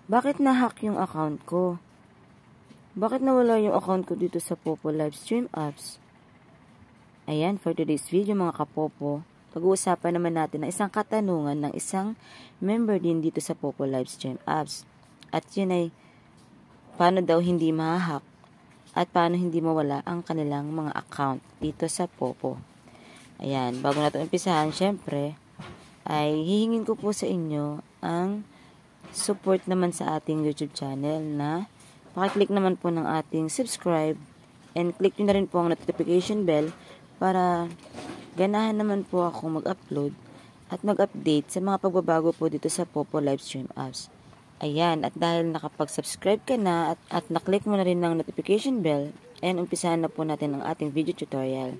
Bakit na-hack yung account ko? Bakit nawala yung account ko dito sa Popo Livestream apps? Ayan, for today's video mga kapopo, pag-uusapan naman natin ang isang katanungan ng isang member din dito sa Popo Livestream apps. At yun ay, paano daw hindi ma-hack at paano hindi mawala ang kanilang mga account dito sa Popo. Ayan, bago natin umpisahan, syempre, ay hihingin ko po sa inyo ang support naman sa ating YouTube channel na pakiclick naman po ng ating subscribe and click nyo na rin po ang notification bell para ganahan naman po ako mag-upload at mag-update sa mga pagbabago po dito sa Popo Livestream apps. Ayan, at dahil nakapag-subscribe ka na at naklik mo na rin ng notification bell, ayan, umpisahan na po natin ang ating video tutorial.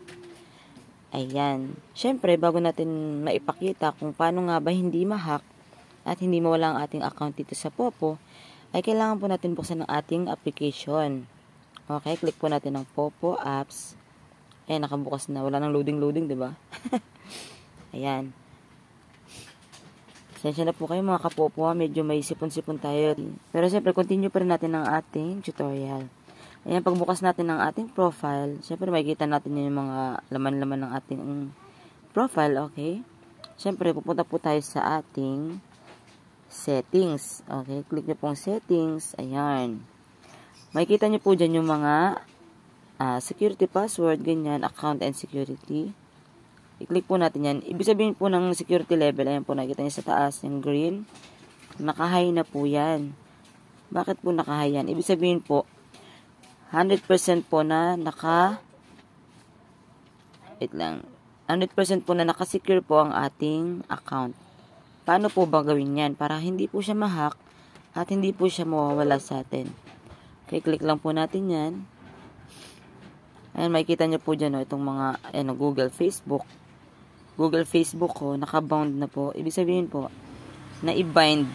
Ayan, syempre bago natin maipakita kung paano nga ba hindi ma-hack at hindi mawala ang ating account dito sa Popo, ay kailangan po natin buksan ang ating application. Okay, click po natin ng Popo apps. Ayan, nakabukas na. Wala nang loading, diba? Ayan. Sensya na po kayo mga kapopo, medyo may sipon-sipon tayo. Pero siyempre, continue pa rin natin ang ating tutorial. Ayan, pagbukas natin ng ating profile, siyempre makikita natin yung mga laman-laman ng ating profile, okay? Siyempre, pupunta po tayo sa ating settings. Okay, click nyo pong settings. Ayan. Makikita nyo po dyan yung mga security password, ganyan, account and security. I-click po natin yan. Ibig sabihin po ng security level, ayan po, nakikita nyo sa taas, yung green. Naka-high na po yan. Bakit po naka-high yan? Ibig sabihin po, 100% po na wait lang, 100% po na naka-secure po ang ating account. Paano po ba gawin yan? Para hindi po siya ma-hack at hindi po siya mawawala sa atin. Okay, click lang po natin yan. Ayan, makikita nyo po dyan, itong mga Google Facebook ko, naka-bound na po. Ibig sabihin po, na i-bind.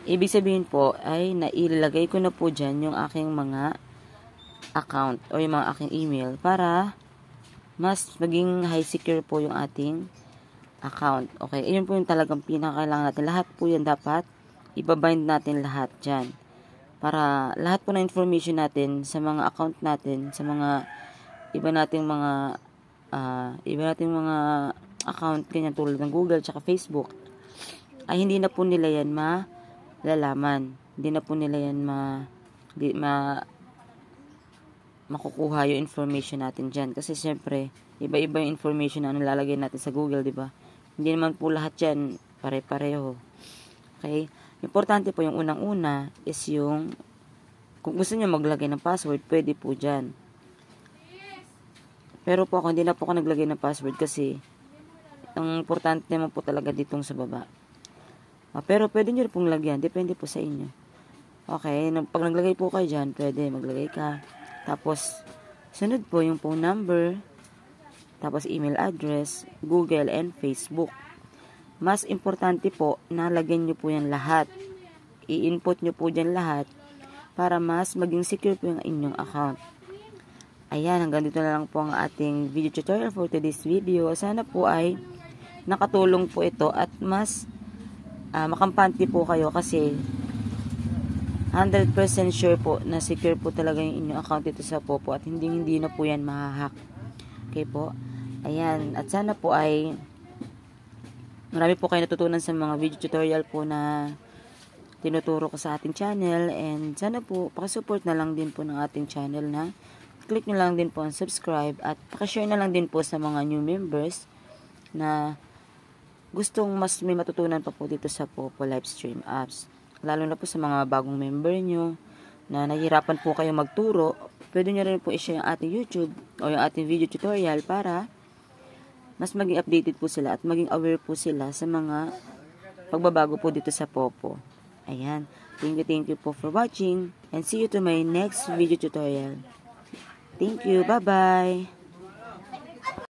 Ibig sabihin po, ay nailagay ko na po dyan yung aking mga account o yung mga aking email para mas maging high secure po yung ating account. Okay, yun po yung talagang pinakailangan natin. Lahat po yan dapat ibabind natin lahat dyan. Para lahat po na information natin sa mga account natin, sa mga iba nating mga account, ganyan tulad ng Google tsaka Facebook, ay hindi na po nila yan malalaman. Hindi na po nila yan makukuha yung information natin dyan. Kasi syempre, iba-iba yung information na nilalagay natin sa Google, di ba? Hindi naman po lahat yan pare-pareho. Okay? Importante po yung unang-una is yung kung gusto niyo maglagay ng password, pwede po dyan. Pero po ako, hindi na po ako naglagay ng password kasi ang importante naman po talaga ditong sa baba. Pero pwede nyo pong lagyan. Depende po sa inyo. Okay, pag naglagay po kayo dyan, pwede maglagay ka. Tapos, sunod po yung phone number, tapos email address, Google, and Facebook. Mas importante po, nalagyan nyo po yan lahat. I-input nyo po dyan lahat para mas maging secure po yung inyong account. Ayan, hanggang dito na lang po ang ating video tutorial for today's video. Sana po ay nakatulong po ito at mas makampante po kayo kasi 100% sure po na secure po talaga yung inyong account dito sa Popo at hindi na po yan mahahack. Okay po? Ayan, at sana po ay marami po kayo natutunan sa mga video tutorial po na tinuturo ko sa ating channel, and sana po pakisupport na lang din po ng ating channel na click nyo lang din po ang subscribe at pakishare na lang din po sa mga new members na gustong mas may matutunan pa po dito sa Popo Livestream apps. Lalo na po sa mga bagong member nyo na nahihirapan po kayo magturo, pwede nyo rin po i-share yung ating YouTube o yung ating video tutorial para mas maging updated po sila at maging aware po sila sa mga pagbabago po dito sa Popo. Ayan. Thank you po for watching and see you to my next video tutorial. Thank you. Bye-bye.